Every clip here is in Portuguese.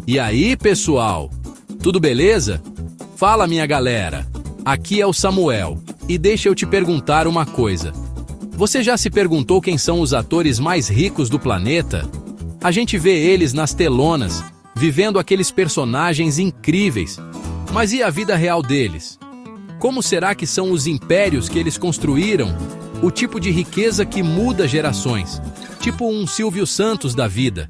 E aí, pessoal? Tudo beleza? Fala, minha galera. Aqui é o Samuel. E deixa eu te perguntar uma coisa. Você já se perguntou quem são os atores mais ricos do planeta? A gente vê eles nas telonas, vivendo aqueles personagens incríveis. Mas e a vida real deles? Como será que são os impérios que eles construíram? O tipo de riqueza que muda gerações. Tipo um Silvio Santos da vida.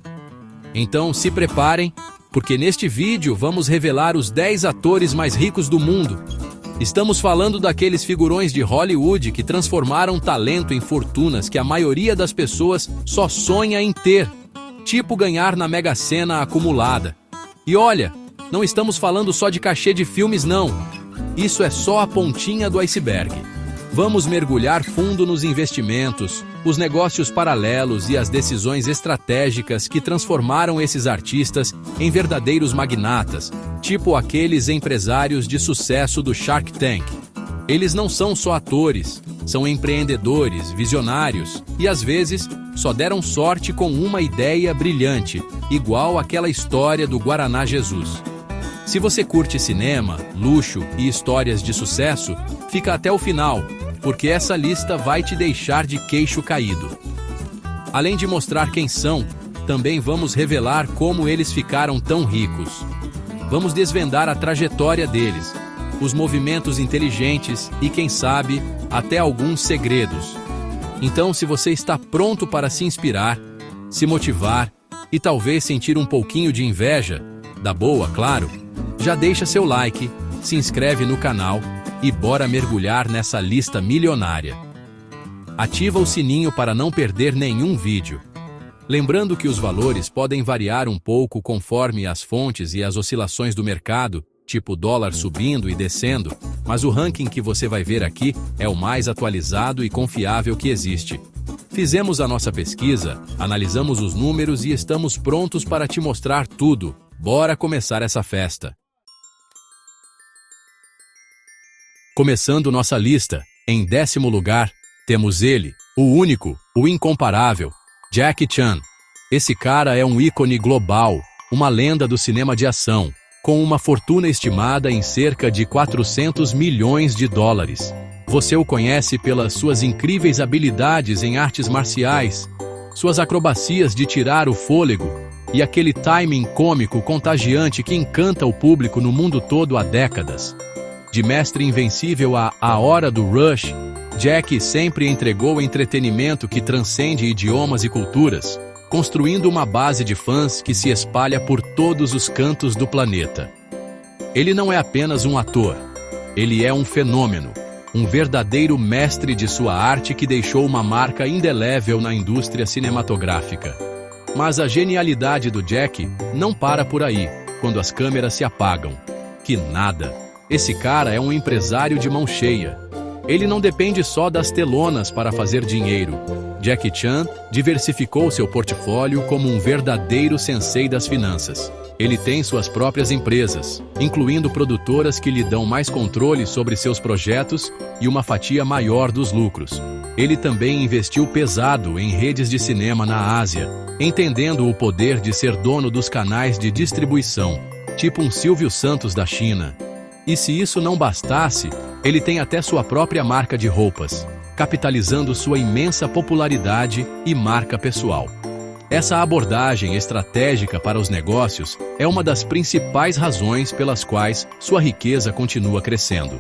Então se preparem, porque neste vídeo vamos revelar os 10 atores mais ricos do mundo. Estamos falando daqueles figurões de Hollywood que transformaram talento em fortunas que a maioria das pessoas só sonha em ter. Tipo ganhar na Mega Sena acumulada. E olha, não estamos falando só de cachê de filmes não. Isso é só a pontinha do iceberg. Vamos mergulhar fundo nos investimentos, os negócios paralelos e as decisões estratégicas que transformaram esses artistas em verdadeiros magnatas, tipo aqueles empresários de sucesso do Shark Tank. Eles não são só atores, são empreendedores, visionários e às vezes só deram sorte com uma ideia brilhante, igual aquela história do Guaraná Jesus. Se você curte cinema, luxo e histórias de sucesso, fica até o final, porque essa lista vai te deixar de queixo caído. Além de mostrar quem são, também vamos revelar como eles ficaram tão ricos. Vamos desvendar a trajetória deles, os movimentos inteligentes e, quem sabe, até alguns segredos. Então, se você está pronto para se inspirar, se motivar e talvez sentir um pouquinho de inveja, da boa, claro, já deixa seu like, se inscreve no canal e bora mergulhar nessa lista milionária. Ativa o sininho para não perder nenhum vídeo. Lembrando que os valores podem variar um pouco conforme as fontes e as oscilações do mercado, tipo dólar subindo e descendo, mas o ranking que você vai ver aqui é o mais atualizado e confiável que existe. Fizemos a nossa pesquisa, analisamos os números e estamos prontos para te mostrar tudo. Bora começar essa festa! Começando nossa lista, em 10º lugar, temos ele, o único, o incomparável, Jackie Chan. Esse cara é um ícone global, uma lenda do cinema de ação, com uma fortuna estimada em cerca de 400 milhões de dólares. Você o conhece pelas suas incríveis habilidades em artes marciais, suas acrobacias de tirar o fôlego e aquele timing cômico contagiante que encanta o público no mundo todo há décadas. De mestre invencível a Hora do Rush, Jackie sempre entregou entretenimento que transcende idiomas e culturas, construindo uma base de fãs que se espalha por todos os cantos do planeta. Ele não é apenas um ator, ele é um fenômeno, um verdadeiro mestre de sua arte que deixou uma marca indelével na indústria cinematográfica. Mas a genialidade do Jackie não para por aí, quando as câmeras se apagam. Que nada! Esse cara é um empresário de mão cheia. Ele não depende só das telonas para fazer dinheiro. Jackie Chan diversificou seu portfólio como um verdadeiro sensei das finanças. Ele tem suas próprias empresas, incluindo produtoras que lhe dão mais controle sobre seus projetos e uma fatia maior dos lucros. Ele também investiu pesado em redes de cinema na Ásia, entendendo o poder de ser dono dos canais de distribuição, tipo um Silvio Santos da China. E se isso não bastasse, ele tem até sua própria marca de roupas, capitalizando sua imensa popularidade e marca pessoal. Essa abordagem estratégica para os negócios é uma das principais razões pelas quais sua riqueza continua crescendo.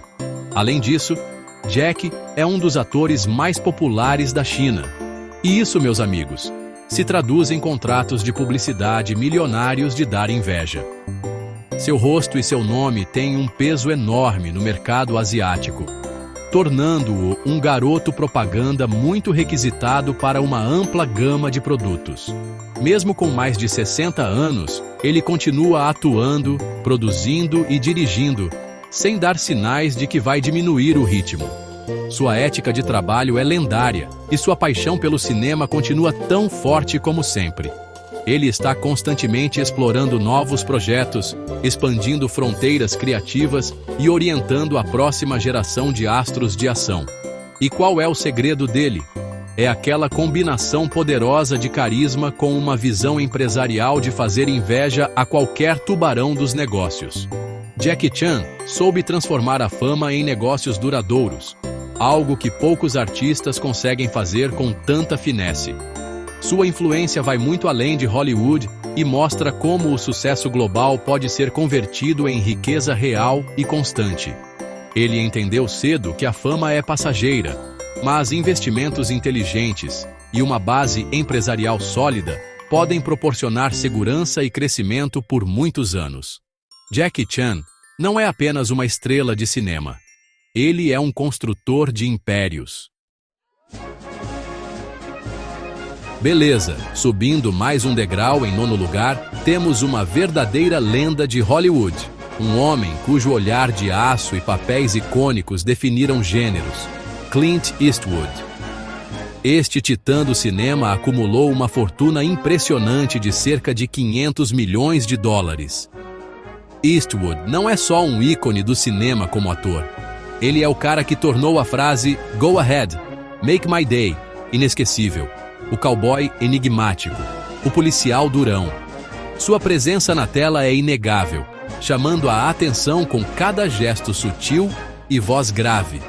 Além disso, Jackie é um dos atores mais populares da China. E isso, meus amigos, se traduz em contratos de publicidade milionários de dar inveja. Seu rosto e seu nome têm um peso enorme no mercado asiático, tornando-o um garoto propaganda muito requisitado para uma ampla gama de produtos. Mesmo com mais de 60 anos, ele continua atuando, produzindo e dirigindo, sem dar sinais de que vai diminuir o ritmo. Sua ética de trabalho é lendária e sua paixão pelo cinema continua tão forte como sempre. Ele está constantemente explorando novos projetos, expandindo fronteiras criativas e orientando a próxima geração de astros de ação. E qual é o segredo dele? é aquela combinação poderosa de carisma com uma visão empresarial de fazer inveja a qualquer tubarão dos negócios. Jackie Chan soube transformar a fama em negócios duradouros, algo que poucos artistas conseguem fazer com tanta finesse. Sua influência vai muito além de Hollywood e mostra como o sucesso global pode ser convertido em riqueza real e constante. Ele entendeu cedo que a fama é passageira, mas investimentos inteligentes e uma base empresarial sólida podem proporcionar segurança e crescimento por muitos anos. Jackie Chan não é apenas uma estrela de cinema. Ele é um construtor de impérios. Beleza, subindo mais um degrau em nono lugar, temos uma verdadeira lenda de Hollywood. Um homem cujo olhar de aço e papéis icônicos definiram gêneros. Clint Eastwood. Este titã do cinema acumulou uma fortuna impressionante de cerca de 500 milhões de dólares. Eastwood não é só um ícone do cinema como ator. Ele é o cara que tornou a frase "Go ahead, make my day" inesquecível. O cowboy enigmático, o policial durão. Sua presença na tela é inegável, chamando a atenção com cada gesto sutil e voz grave.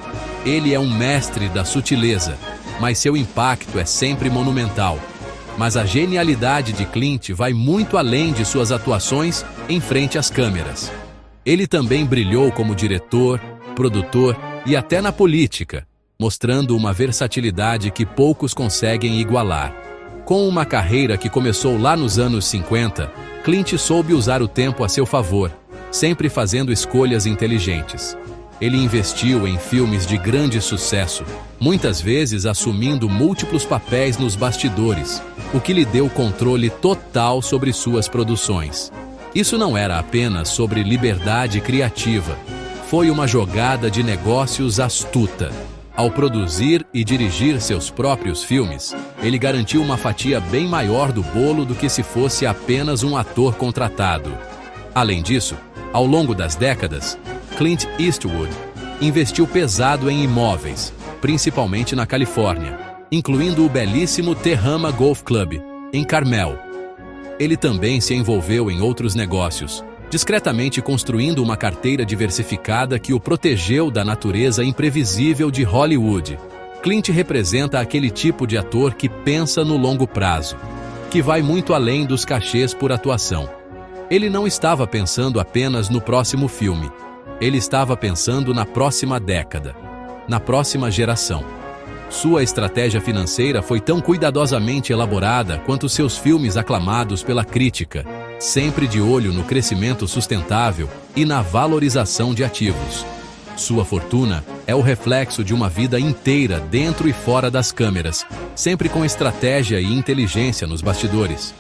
Ele é um mestre da sutileza, mas seu impacto é sempre monumental. Mas a genialidade de Clint vai muito além de suas atuações em frente às câmeras. Ele também brilhou como diretor, produtor e até na política, mostrando uma versatilidade que poucos conseguem igualar. Com uma carreira que começou lá nos anos 50, Clint soube usar o tempo a seu favor, sempre fazendo escolhas inteligentes. Ele investiu em filmes de grande sucesso, muitas vezes assumindo múltiplos papéis nos bastidores, o que lhe deu controle total sobre suas produções. Isso não era apenas sobre liberdade criativa, foi uma jogada de negócios astuta. Ao produzir e dirigir seus próprios filmes, ele garantiu uma fatia bem maior do bolo do que se fosse apenas um ator contratado. Além disso, ao longo das décadas, Clint Eastwood investiu pesado em imóveis, principalmente na Califórnia, incluindo o belíssimo Tehama Golf Club, em Carmel. Ele também se envolveu em outros negócios, discretamente construindo uma carteira diversificada que o protegeu da natureza imprevisível de Hollywood. Clint representa aquele tipo de ator que pensa no longo prazo, que vai muito além dos cachês por atuação. Ele não estava pensando apenas no próximo filme, ele estava pensando na próxima década, na próxima geração. Sua estratégia financeira foi tão cuidadosamente elaborada quanto seus filmes aclamados pela crítica, sempre de olho no crescimento sustentável e na valorização de ativos. Sua fortuna é o reflexo de uma vida inteira dentro e fora das câmeras, sempre com estratégia e inteligência nos bastidores.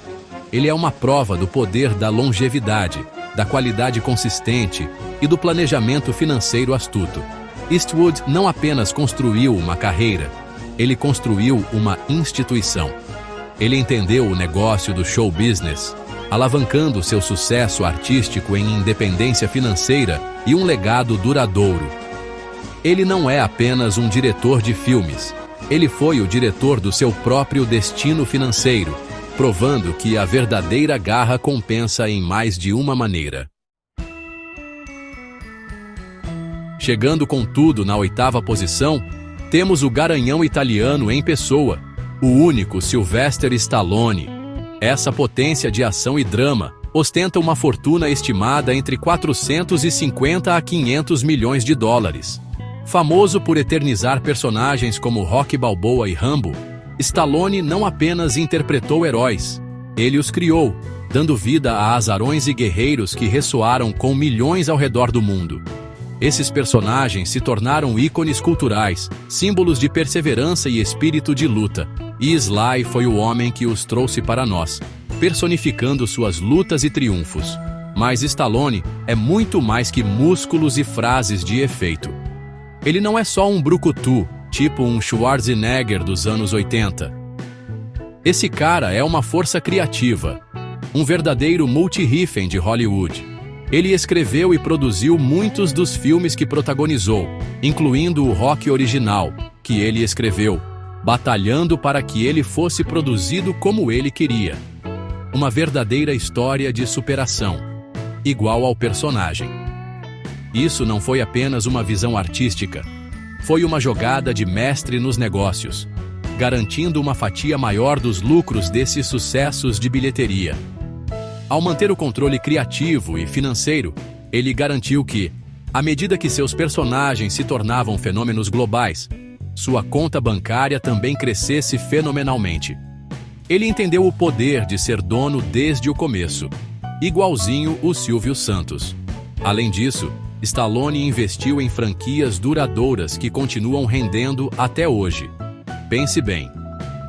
Ele é uma prova do poder da longevidade, da qualidade consistente e do planejamento financeiro astuto. Eastwood não apenas construiu uma carreira, ele construiu uma instituição. Ele entendeu o negócio do show business, alavancando seu sucesso artístico em independência financeira e um legado duradouro. Ele não é apenas um diretor de filmes, ele foi o diretor do seu próprio destino financeiro, provando que a verdadeira garra compensa em mais de uma maneira. Chegando com tudo na 8ª posição, temos o garanhão italiano em pessoa, o único Sylvester Stallone. Essa potência de ação e drama ostenta uma fortuna estimada entre 450 a 500 milhões de dólares. Famoso por eternizar personagens como Rocky Balboa e Rambo, Stallone não apenas interpretou heróis, ele os criou, dando vida a azarões e guerreiros que ressoaram com milhões ao redor do mundo. Esses personagens se tornaram ícones culturais, símbolos de perseverança e espírito de luta, e Sly foi o homem que os trouxe para nós, personificando suas lutas e triunfos. Mas Stallone é muito mais que músculos e frases de efeito. Ele não é só um brucutu, tipo um Schwarzenegger dos anos 80. Esse cara é uma força criativa, um verdadeiro multi-hífen de Hollywood. Ele escreveu e produziu muitos dos filmes que protagonizou, incluindo o Rocky original, que ele escreveu, batalhando para que ele fosse produzido como ele queria. Uma verdadeira história de superação, igual ao personagem. Isso não foi apenas uma visão artística, foi uma jogada de mestre nos negócios, garantindo uma fatia maior dos lucros desses sucessos de bilheteria. Ao manter o controle criativo e financeiro, ele garantiu que, à medida que seus personagens se tornavam fenômenos globais, sua conta bancária também crescesse fenomenalmente. Ele entendeu o poder de ser dono desde o começo, igualzinho o Silvio Santos. Além disso, Stallone investiu em franquias duradouras que continuam rendendo até hoje. Pense bem,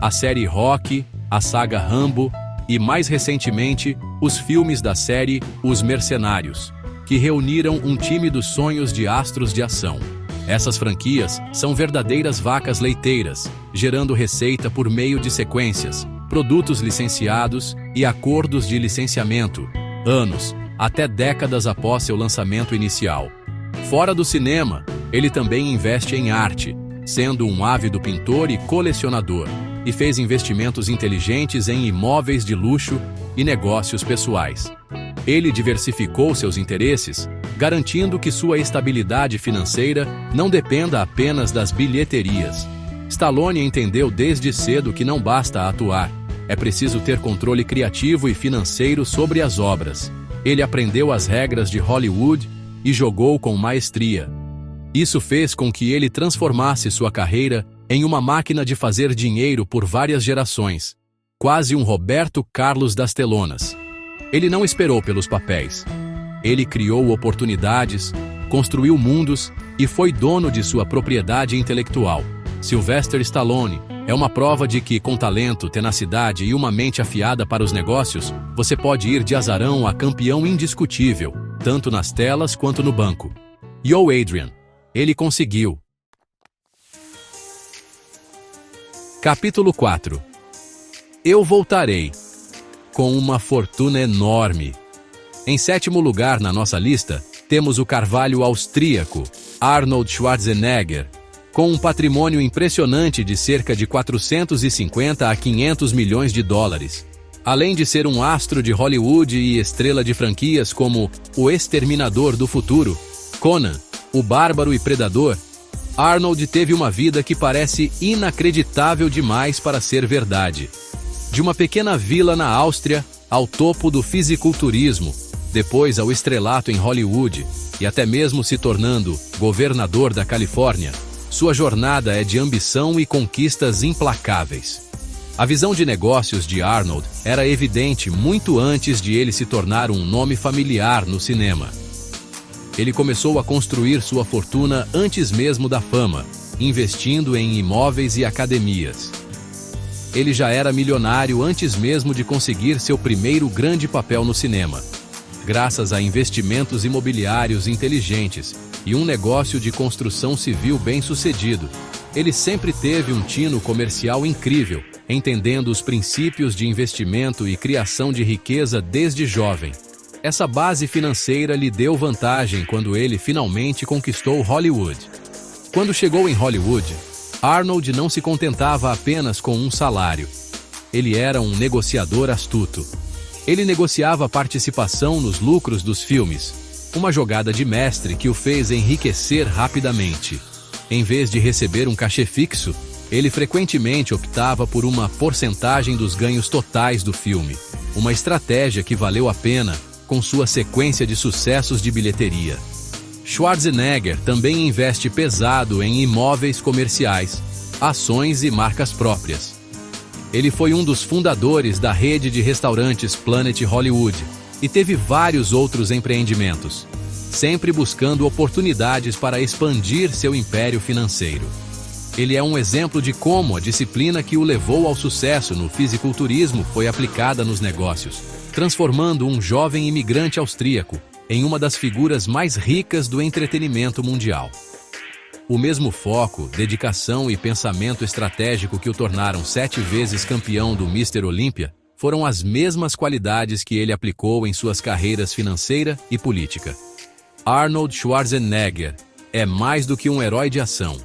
a série Rocky, a saga Rambo e, mais recentemente, os filmes da série Os Mercenários, que reuniram um time dos sonhos de astros de ação. Essas franquias são verdadeiras vacas leiteiras, gerando receita por meio de sequências, produtos licenciados e acordos de licenciamento, anos, até décadas após seu lançamento inicial. Fora do cinema, ele também investe em arte, sendo um ávido pintor e colecionador, e fez investimentos inteligentes em imóveis de luxo e negócios pessoais. Ele diversificou seus interesses, garantindo que sua estabilidade financeira não dependa apenas das bilheterias. Stallone entendeu desde cedo que não basta atuar, é preciso ter controle criativo e financeiro sobre as obras. Ele aprendeu as regras de Hollywood e jogou com maestria. Isso fez com que ele transformasse sua carreira em uma máquina de fazer dinheiro por várias gerações, quase um Roberto Carlos das telonas. Ele não esperou pelos papéis. Ele criou oportunidades, construiu mundos e foi dono de sua propriedade intelectual. Sylvester Stallone é uma prova de que, com talento, tenacidade e uma mente afiada para os negócios, você pode ir de azarão a campeão indiscutível, tanto nas telas quanto no banco. Yo, Adrian. Ele conseguiu. Capítulo 4. Eu voltarei. Com uma fortuna enorme. Em sétimo lugar na nossa lista, temos o carvalho austríaco, Arnold Schwarzenegger, com um patrimônio impressionante de cerca de 450 a 500 milhões de dólares. Além de ser um astro de Hollywood e estrela de franquias como O Exterminador do Futuro, Conan, O Bárbaro e Predador, Arnold teve uma vida que parece inacreditável demais para ser verdade. De uma pequena vila na Áustria ao topo do fisiculturismo, depois ao estrelato em Hollywood e até mesmo se tornando governador da Califórnia, sua jornada é de ambição e conquistas implacáveis. A visão de negócios de Arnold era evidente muito antes de ele se tornar um nome familiar no cinema. Ele começou a construir sua fortuna antes mesmo da fama, investindo em imóveis e academias. Ele já era milionário antes mesmo de conseguir seu primeiro grande papel no cinema. Graças a investimentos imobiliários inteligentes e um negócio de construção civil bem-sucedido, ele sempre teve um tino comercial incrível, entendendo os princípios de investimento e criação de riqueza desde jovem. Essa base financeira lhe deu vantagem quando ele finalmente conquistou Hollywood. Quando chegou em Hollywood, Arnold não se contentava apenas com um salário. Ele era um negociador astuto. Ele negociava participação nos lucros dos filmes, uma jogada de mestre que o fez enriquecer rapidamente. Em vez de receber um cachê fixo, ele frequentemente optava por uma porcentagem dos ganhos totais do filme, uma estratégia que valeu a pena com sua sequência de sucessos de bilheteria. Schwarzenegger também investe pesado em imóveis comerciais, ações e marcas próprias. Ele foi um dos fundadores da rede de restaurantes Planet Hollywood e teve vários outros empreendimentos, sempre buscando oportunidades para expandir seu império financeiro. Ele é um exemplo de como a disciplina que o levou ao sucesso no fisiculturismo foi aplicada nos negócios, transformando um jovem imigrante austríaco em uma das figuras mais ricas do entretenimento mundial. O mesmo foco, dedicação e pensamento estratégico que o tornaram 7 vezes campeão do Mr. Olympia foram as mesmas qualidades que ele aplicou em suas carreiras financeira e política. Arnold Schwarzenegger é mais do que um herói de ação.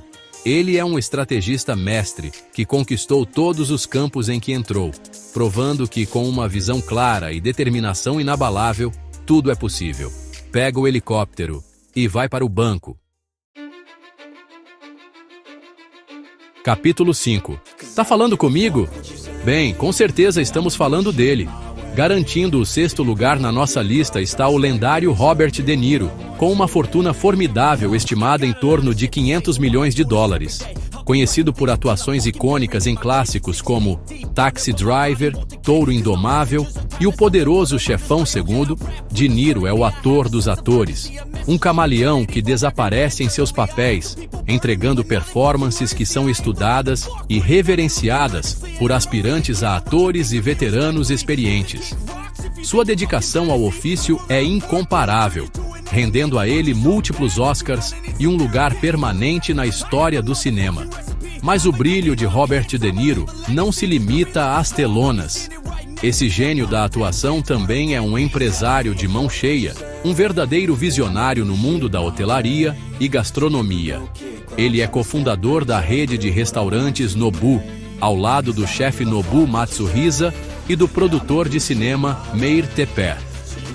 Ele é um estrategista mestre que conquistou todos os campos em que entrou, provando que com uma visão clara e determinação inabalável, tudo é possível. Pega o helicóptero e vai para o banco. Capítulo 5. Tá falando comigo? Bem, com certeza estamos falando dele. Garantindo o 6º lugar na nossa lista está o lendário Robert De Niro, com uma fortuna formidável estimada em torno de 500 milhões de dólares. Conhecido por atuações icônicas em clássicos como Taxi Driver, Touro Indomável e O Poderoso Chefão 2, De Niro é o ator dos atores. Um camaleão que desaparece em seus papéis, entregando performances que são estudadas e reverenciadas por aspirantes a atores e veteranos experientes. Sua dedicação ao ofício é incomparável, rendendo a ele múltiplos Oscars e um lugar permanente na história do cinema. Mas o brilho de Robert De Niro não se limita às telonas. Esse gênio da atuação também é um empresário de mão cheia, um verdadeiro visionário no mundo da hotelaria e gastronomia. Ele é cofundador da rede de restaurantes Nobu, ao lado do chefe Nobu Matsuhisa e do produtor de cinema Meir Tepper.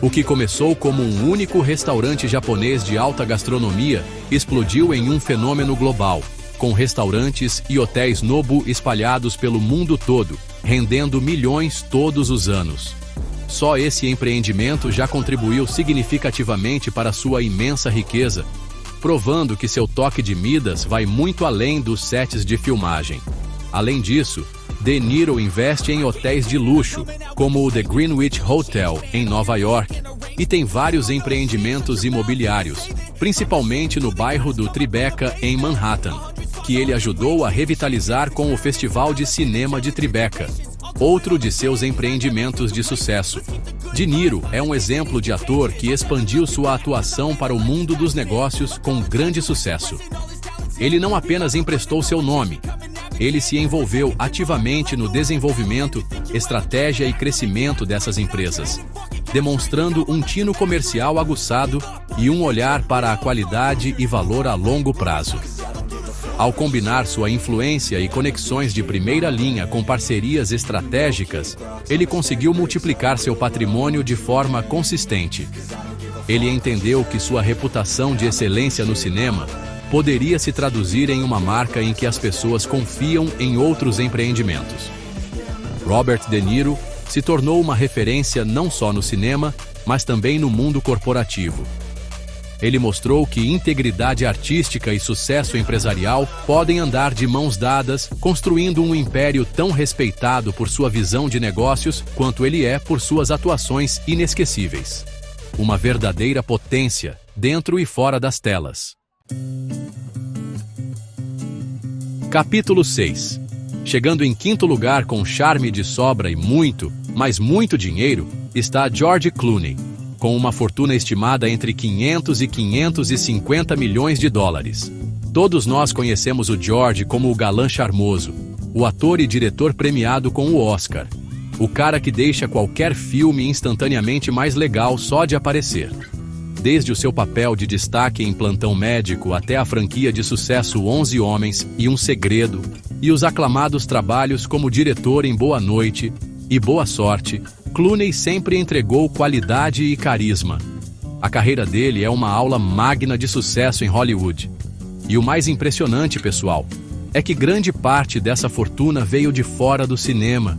O que começou como um único restaurante japonês de alta gastronomia explodiu em um fenômeno global, com restaurantes e hotéis Nobu espalhados pelo mundo todo, rendendo milhões todos os anos. Só esse empreendimento já contribuiu significativamente para sua imensa riqueza, provando que seu toque de Midas vai muito além dos sets de filmagem. Além disso, De Niro investe em hotéis de luxo, como o The Greenwich Hotel, em Nova York, e tem vários empreendimentos imobiliários, principalmente no bairro do Tribeca, em Manhattan, que ele ajudou a revitalizar com o Festival de Cinema de Tribeca, outro de seus empreendimentos de sucesso. De Niro é um exemplo de ator que expandiu sua atuação para o mundo dos negócios com grande sucesso. Ele não apenas emprestou seu nome, ele se envolveu ativamente no desenvolvimento, estratégia e crescimento dessas empresas, demonstrando um tino comercial aguçado e um olhar para a qualidade e valor a longo prazo. Ao combinar sua influência e conexões de primeira linha com parcerias estratégicas, ele conseguiu multiplicar seu patrimônio de forma consistente. Ele entendeu que sua reputação de excelência no cinema poderia se traduzir em uma marca em que as pessoas confiam em outros empreendimentos. Robert De Niro se tornou uma referência não só no cinema, mas também no mundo corporativo. Ele mostrou que integridade artística e sucesso empresarial podem andar de mãos dadas, construindo um império tão respeitado por sua visão de negócios quanto ele é por suas atuações inesquecíveis. Uma verdadeira potência, dentro e fora das telas. Capítulo 6. Chegando em 5º lugar com charme de sobra e muito, mas muito dinheiro, está George Clooney, com uma fortuna estimada entre 500 e 550 milhões de dólares. Todos nós conhecemos o George como o galã charmoso, o ator e diretor premiado com o Oscar, o cara que deixa qualquer filme instantaneamente mais legal só de aparecer. Desde o seu papel de destaque em Plantão Médico até a franquia de sucesso 11 Homens e um Segredo, e os aclamados trabalhos como diretor em Boa Noite e Boa Sorte, Clooney sempre entregou qualidade e carisma. A carreira dele é uma aula magna de sucesso em Hollywood. E o mais impressionante, pessoal, é que grande parte dessa fortuna veio de fora do cinema.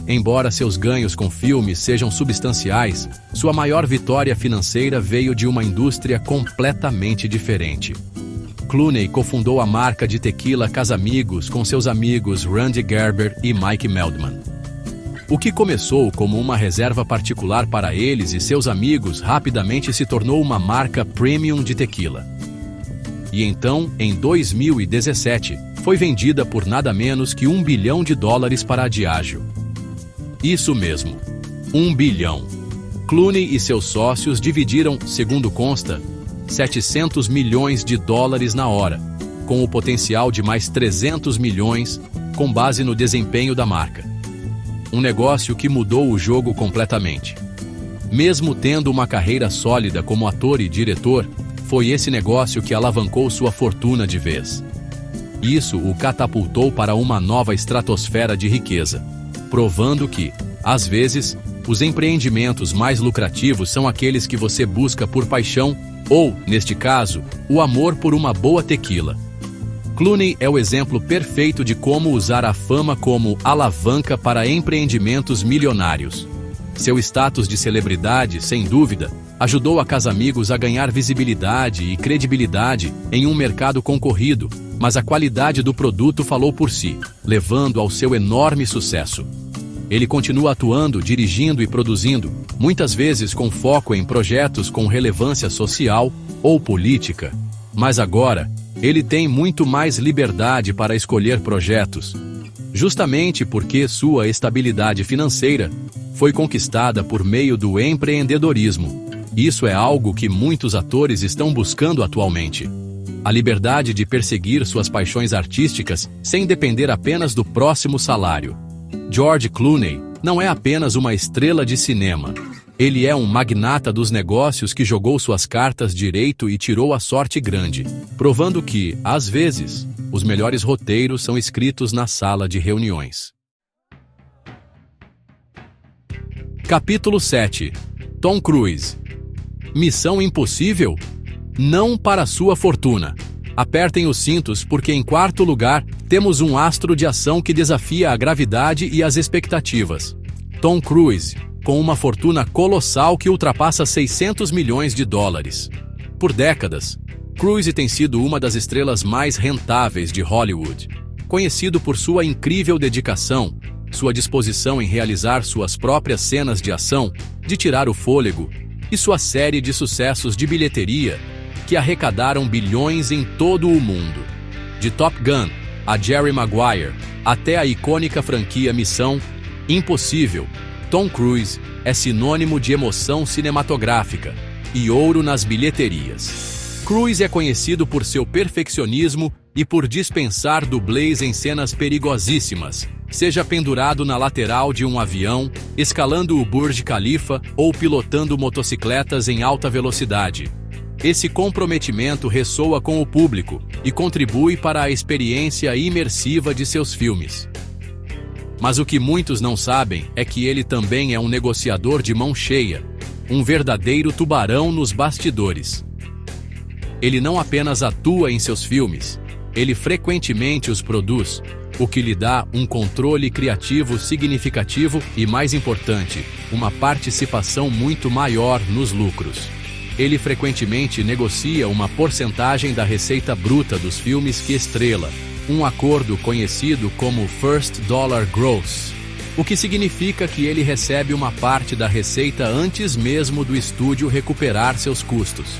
Embora seus ganhos com filmes sejam substanciais, sua maior vitória financeira veio de uma indústria completamente diferente. Clooney cofundou a marca de tequila Casamigos com seus amigos Randy Gerber e Mike Meldman. O que começou como uma reserva particular para eles e seus amigos rapidamente se tornou uma marca premium de tequila. E então, em 2017, foi vendida por nada menos que $1 bilhão para a Diageo. Isso mesmo, 1 bilhão. Clooney e seus sócios dividiram, segundo consta, $700 milhões na hora, com o potencial de mais 300 milhões, com base no desempenho da marca. Um negócio que mudou o jogo completamente. Mesmo tendo uma carreira sólida como ator e diretor, foi esse negócio que alavancou sua fortuna de vez. Isso o catapultou para uma nova estratosfera de riqueza, provando que, às vezes, os empreendimentos mais lucrativos são aqueles que você busca por paixão ou, neste caso, o amor por uma boa tequila. Clooney é o exemplo perfeito de como usar a fama como alavanca para empreendimentos milionários. Seu status de celebridade, sem dúvida, ajudou a Casamigos a ganhar visibilidade e credibilidade em um mercado concorrido, mas a qualidade do produto falou por si, levando ao seu enorme sucesso. Ele continua atuando, dirigindo e produzindo, muitas vezes com foco em projetos com relevância social ou política. Mas agora, ele tem muito mais liberdade para escolher projetos, justamente porque sua estabilidade financeira foi conquistada por meio do empreendedorismo. Isso é algo que muitos atores estão buscando atualmente. A liberdade de perseguir suas paixões artísticas sem depender apenas do próximo salário. George Clooney não é apenas uma estrela de cinema. Ele é um magnata dos negócios que jogou suas cartas direito e tirou a sorte grande, provando que, às vezes, os melhores roteiros são escritos na sala de reuniões. Capítulo 7. Tom Cruise. Missão impossível? Não para sua fortuna. Apertem os cintos porque, em quarto lugar, temos um astro de ação que desafia a gravidade e as expectativas. Tom Cruise, com uma fortuna colossal que ultrapassa 600 milhões de dólares. Por décadas, Cruise tem sido uma das estrelas mais rentáveis de Hollywood. Conhecido por sua incrível dedicação, sua disposição em realizar suas próprias cenas de ação, de tirar o fôlego, e sua série de sucessos de bilheteria, que arrecadaram bilhões em todo o mundo. De Top Gun, a Jerry Maguire, até a icônica franquia Missão Impossível, Tom Cruise é sinônimo de emoção cinematográfica e ouro nas bilheterias. Cruise é conhecido por seu perfeccionismo e por dispensar dublês em cenas perigosíssimas, seja pendurado na lateral de um avião, escalando o Burj Khalifa ou pilotando motocicletas em alta velocidade. Esse comprometimento ressoa com o público e contribui para a experiência imersiva de seus filmes. Mas o que muitos não sabem é que ele também é um negociador de mão cheia, um verdadeiro tubarão nos bastidores. Ele não apenas atua em seus filmes, ele frequentemente os produz, o que lhe dá um controle criativo significativo e, mais importante, uma participação muito maior nos lucros. Ele frequentemente negocia uma porcentagem da receita bruta dos filmes que estrela, um acordo conhecido como First Dollar Gross, o que significa que ele recebe uma parte da receita antes mesmo do estúdio recuperar seus custos.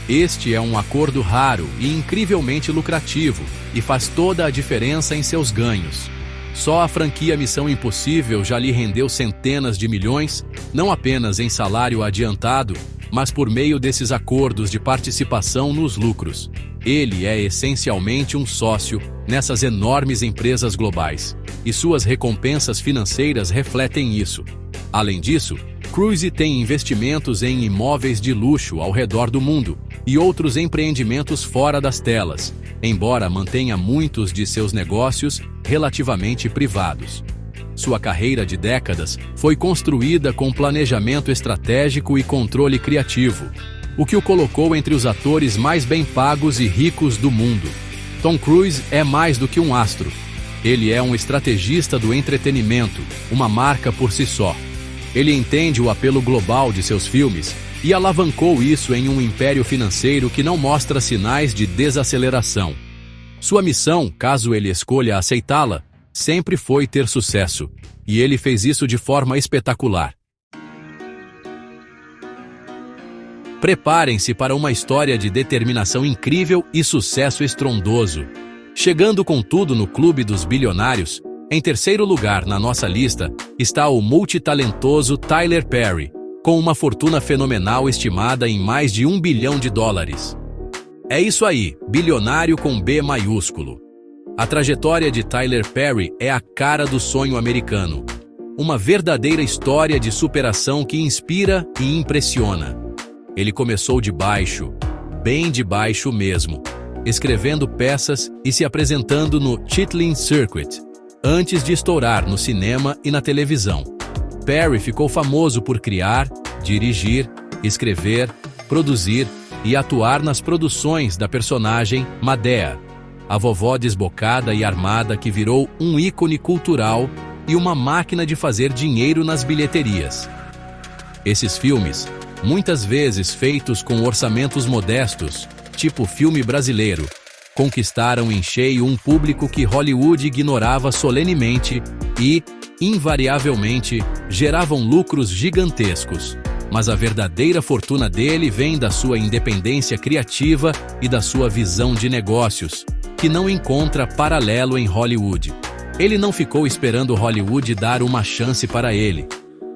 Este é um acordo raro e incrivelmente lucrativo e faz toda a diferença em seus ganhos. Só a franquia Missão Impossível já lhe rendeu centenas de milhões, não apenas em salário adiantado, mas por meio desses acordos de participação nos lucros. Ele é essencialmente um sócio nessas enormes empresas globais, e suas recompensas financeiras refletem isso. Além disso, Cruise tem investimentos em imóveis de luxo ao redor do mundo e outros empreendimentos fora das telas, embora mantenha muitos de seus negócios relativamente privados. Sua carreira de décadas foi construída com planejamento estratégico e controle criativo, o que o colocou entre os atores mais bem pagos e ricos do mundo. Tom Cruise é mais do que um astro. Ele é um estrategista do entretenimento, uma marca por si só. Ele entende o apelo global de seus filmes e alavancou isso em um império financeiro que não mostra sinais de desaceleração. Sua missão, caso ele escolha aceitá-la, sempre foi ter sucesso, e ele fez isso de forma espetacular. Preparem-se para uma história de determinação incrível e sucesso estrondoso. Chegando com tudo no clube dos bilionários, em terceiro lugar na nossa lista está o multitalentoso Tyler Perry, com uma fortuna fenomenal estimada em mais de $1 bilhão. É isso aí, bilionário com B maiúsculo. A trajetória de Tyler Perry é a cara do sonho americano. Uma verdadeira história de superação que inspira e impressiona. Ele começou de baixo, bem de baixo mesmo. escrevendo peças e se apresentando no Chitlin Circuit, antes de estourar no cinema e na televisão. Perry ficou famoso por criar, dirigir, escrever, produzir e atuar nas produções da personagem Madea, a vovó desbocada e armada que virou um ícone cultural e uma máquina de fazer dinheiro nas bilheterias. Esses filmes, muitas vezes feitos com orçamentos modestos, tipo filme brasileiro, conquistaram em cheio um público que Hollywood ignorava solenemente e, invariavelmente, geravam lucros gigantescos. Mas a verdadeira fortuna dele vem da sua independência criativa e da sua visão de negócios, que não encontra paralelo em Hollywood. Ele não ficou esperando Hollywood dar uma chance para ele.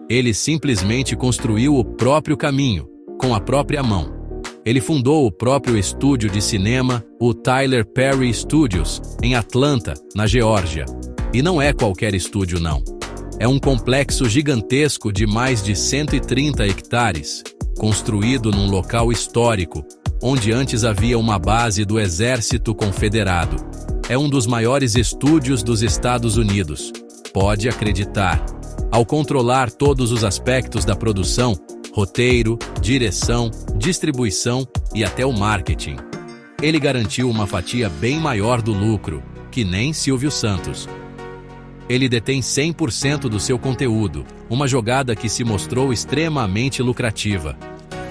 Ele simplesmente construiu o próprio caminho, com a própria mão. Ele fundou o próprio estúdio de cinema, o Tyler Perry Studios, em Atlanta, na Geórgia. E não é qualquer estúdio, não. É um complexo gigantesco de mais de 130 hectares, construído num local histórico, onde antes havia uma base do Exército Confederado. É um dos maiores estúdios dos Estados Unidos. Pode acreditar. Ao controlar todos os aspectos da produção, roteiro, direção, distribuição e até o marketing, ele garantiu uma fatia bem maior do lucro, que nem Silvio Santos. Ele detém 100% do seu conteúdo, uma jogada que se mostrou extremamente lucrativa.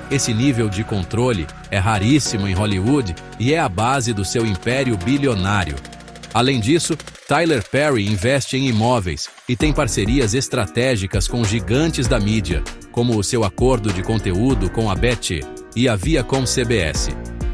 Esse nível de controle é raríssimo em Hollywood e é a base do seu império bilionário. Além disso, Tyler Perry investe em imóveis e tem parcerias estratégicas com gigantes da mídia, como o seu acordo de conteúdo com a BET e a Viacom CBS.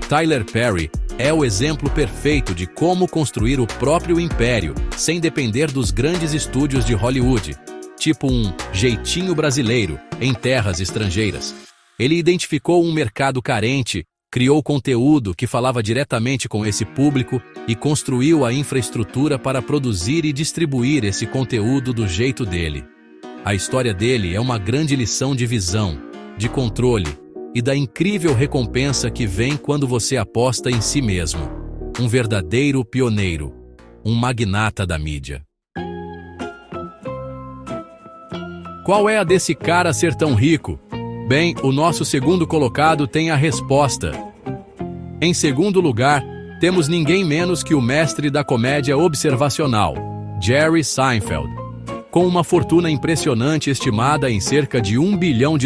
Tyler Perry é o exemplo perfeito de como construir o próprio império sem depender dos grandes estúdios de Hollywood, tipo um jeitinho brasileiro em terras estrangeiras. Ele identificou um mercado carente, criou conteúdo que falava diretamente com esse público e construiu a infraestrutura para produzir e distribuir esse conteúdo do jeito dele. A história dele é uma grande lição de visão, de controle e da incrível recompensa que vem quando você aposta em si mesmo. Um verdadeiro pioneiro, um magnata da mídia. Qual é a desse cara ser tão rico? Bem, o nosso segundo colocado tem a resposta. Em segundo lugar, temos ninguém menos que o mestre da comédia observacional, Jerry Seinfeld, com uma fortuna impressionante estimada em cerca de $1 bilhão.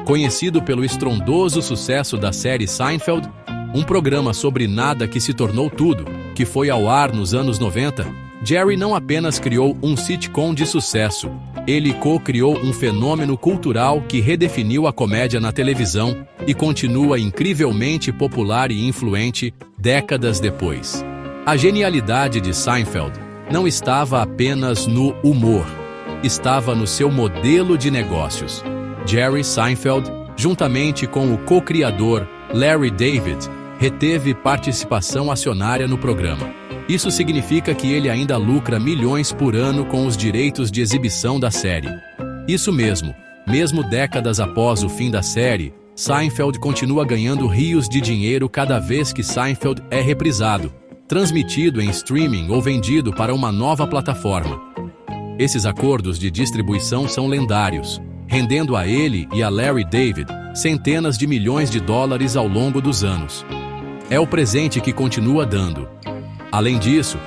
Conhecido pelo estrondoso sucesso da série Seinfeld, um programa sobre nada que se tornou tudo, que foi ao ar nos anos 90, Jerry não apenas criou um sitcom de sucesso, ele co-criou um fenômeno cultural que redefiniu a comédia na televisão e continua incrivelmente popular e influente décadas depois. A genialidade de Seinfeld não estava apenas no humor, estava no seu modelo de negócios. Jerry Seinfeld, juntamente com o co-criador Larry David, reteve participação acionária no programa. Isso significa que ele ainda lucra milhões por ano com os direitos de exibição da série. Isso mesmo décadas após o fim da série, Seinfeld continua ganhando rios de dinheiro cada vez que Seinfeld é reprisado, transmitido em streaming ou vendido para uma nova plataforma. Esses acordos de distribuição são lendários, rendendo a ele e a Larry David centenas de milhões de dólares ao longo dos anos. É o presente que continua dando. Além disso,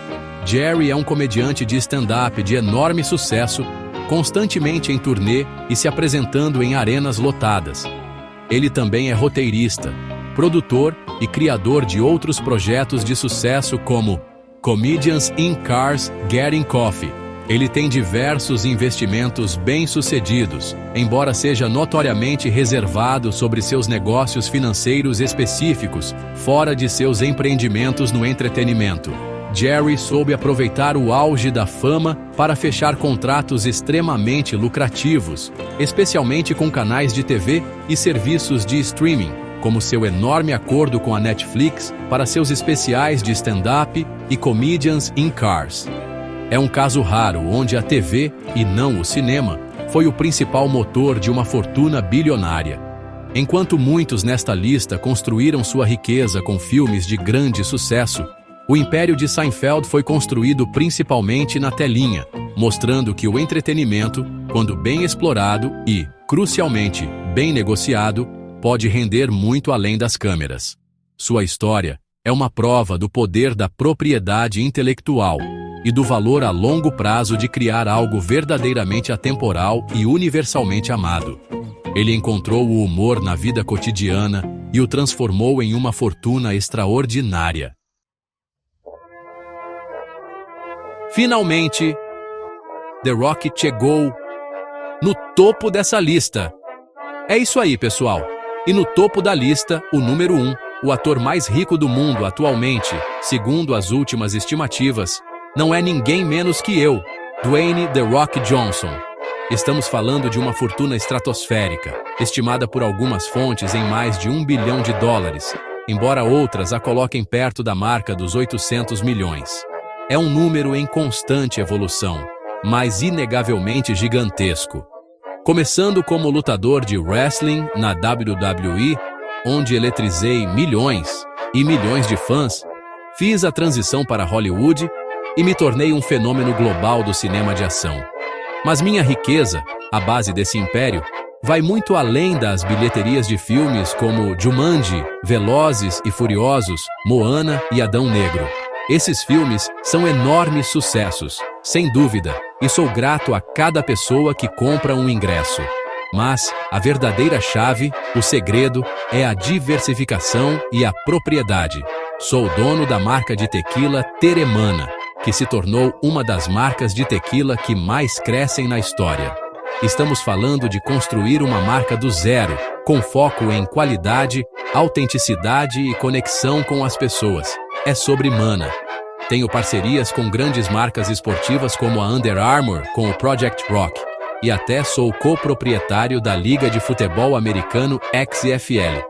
Jerry é um comediante de stand-up de enorme sucesso, constantemente em turnê e se apresentando em arenas lotadas. Ele também é roteirista, produtor e criador de outros projetos de sucesso como Comedians in Cars Getting Coffee. Ele tem diversos investimentos bem-sucedidos, embora seja notoriamente reservado sobre seus negócios financeiros específicos, fora de seus empreendimentos no entretenimento. Jerry soube aproveitar o auge da fama para fechar contratos extremamente lucrativos, especialmente com canais de TV e serviços de streaming, como seu enorme acordo com a Netflix para seus especiais de stand-up e Comedians in Cars. É um caso raro onde a TV, e não o cinema, foi o principal motor de uma fortuna bilionária. Enquanto muitos nesta lista construíram sua riqueza com filmes de grande sucesso, o império de Seinfeld foi construído principalmente na telinha, mostrando que o entretenimento, quando bem explorado e, crucialmente, bem negociado, pode render muito além das câmeras. Sua história é uma prova do poder da propriedade intelectual e do valor a longo prazo de criar algo verdadeiramente atemporal e universalmente amado. Ele encontrou o humor na vida cotidiana e o transformou em uma fortuna extraordinária. Finalmente, The Rock chegou no topo dessa lista. É isso aí, pessoal. E no topo da lista, o número 1, o ator mais rico do mundo atualmente, segundo as últimas estimativas, não é ninguém menos que eu, Dwayne The Rock Johnson. Estamos falando de uma fortuna estratosférica, estimada por algumas fontes em mais de $1 bilhão, embora outras a coloquem perto da marca dos 800 milhões. É um número em constante evolução, mas inegavelmente gigantesco. Começando como lutador de wrestling na WWE, onde eletrizei milhões e milhões de fãs, fiz a transição para Hollywood e me tornei um fenômeno global do cinema de ação. Mas minha riqueza, a base desse império, vai muito além das bilheterias de filmes como Jumanji, Velozes e Furiosos, Moana e Adão Negro. Esses filmes são enormes sucessos, sem dúvida, e sou grato a cada pessoa que compra um ingresso. Mas a verdadeira chave, o segredo, é a diversificação e a propriedade. Sou dono da marca de tequila Teremana, que se tornou uma das marcas de tequila que mais crescem na história. Estamos falando de construir uma marca do zero, com foco em qualidade, autenticidade e conexão com as pessoas. É sobre Mana. Tenho parcerias com grandes marcas esportivas como a Under Armour com o Project Rock, e até sou coproprietário da Liga de Futebol Americano XFL.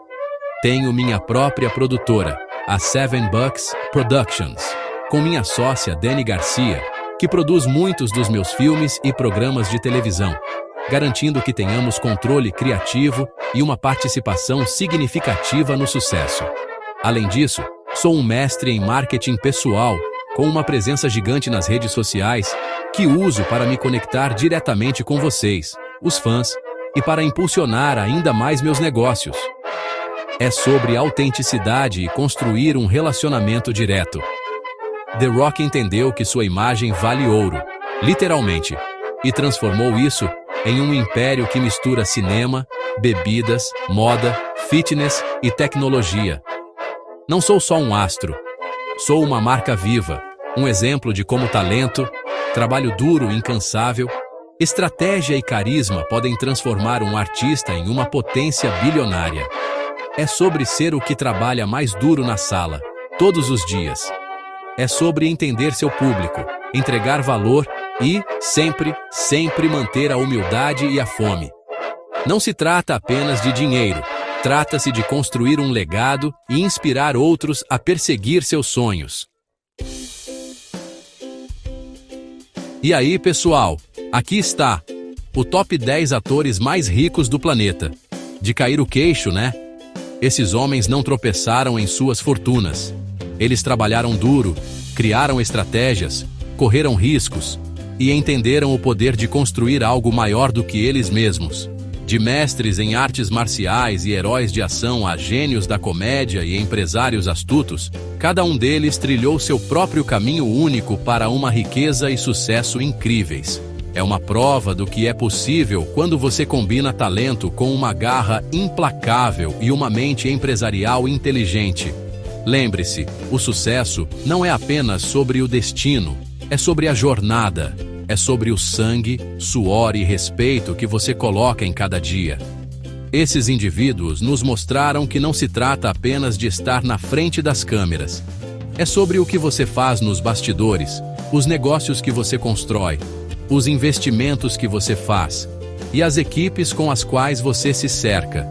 Tenho minha própria produtora, a Seven Bucks Productions, com minha sócia Dani Garcia, que produz muitos dos meus filmes e programas de televisão, garantindo que tenhamos controle criativo e uma participação significativa no sucesso. Além disso, sou um mestre em marketing pessoal, com uma presença gigante nas redes sociais, que uso para me conectar diretamente com vocês, os fãs, e para impulsionar ainda mais meus negócios. É sobre autenticidade e construir um relacionamento direto. The Rock entendeu que sua imagem vale ouro, literalmente, e transformou isso em um império que mistura cinema, bebidas, moda, fitness e tecnologia. Não sou só um astro. Sou uma marca viva, um exemplo de como talento, trabalho duro e incansável, estratégia e carisma podem transformar um artista em uma potência bilionária. É sobre ser o que trabalha mais duro na sala, todos os dias. É sobre entender seu público, entregar valor e, sempre manter a humildade e a fome. Não se trata apenas de dinheiro. Trata-se de construir um legado e inspirar outros a perseguir seus sonhos. E aí, pessoal, aqui está o top 10 atores mais ricos do planeta. De cair o queixo, né? Esses homens não tropeçaram em suas fortunas. Eles trabalharam duro, criaram estratégias, correram riscos e entenderam o poder de construir algo maior do que eles mesmos. De mestres em artes marciais e heróis de ação a gênios da comédia e empresários astutos, cada um deles trilhou seu próprio caminho único para uma riqueza e sucesso incríveis. É uma prova do que é possível quando você combina talento com uma garra implacável e uma mente empresarial inteligente. Lembre-se, o sucesso não é apenas sobre o destino, é sobre a jornada. É sobre o sangue, suor e respeito que você coloca em cada dia. Esses indivíduos nos mostraram que não se trata apenas de estar na frente das câmeras. É sobre o que você faz nos bastidores, os negócios que você constrói, os investimentos que você faz e as equipes com as quais você se cerca.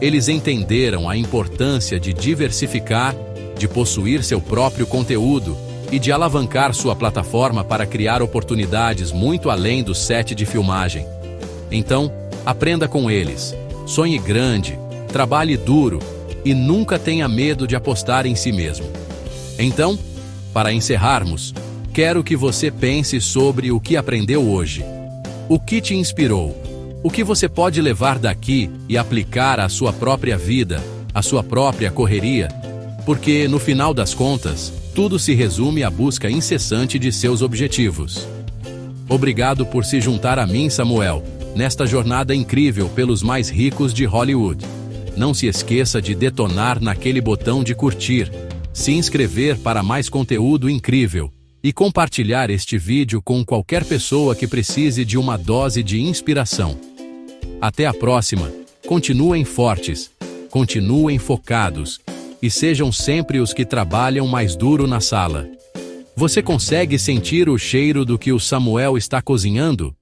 Eles entenderam a importância de diversificar, de possuir seu próprio conteúdo e de alavancar sua plataforma para criar oportunidades muito além do set de filmagem. Então, aprenda com eles, sonhe grande trabalhe duro e nunca tenha medo de apostar em si mesmo. Então, para encerrarmos, quero que você pense sobre o que aprendeu hoje. O que te inspirou? O que você pode levar daqui e aplicar à sua própria vida, à sua própria correria? Porque, no final das contas, tudo se resume à busca incessante de seus objetivos. Obrigado por se juntar a mim, Samuel, nesta jornada incrível pelos mais ricos de Hollywood. Não se esqueça de detonar naquele botão de curtir, se inscrever para mais conteúdo incrível e compartilhar este vídeo com qualquer pessoa que precise de uma dose de inspiração. Até a próxima. Continuem fortes, continuem focados e sejam sempre os que trabalham mais duro na sala. Você consegue sentir o cheiro do que o Samuel está cozinhando?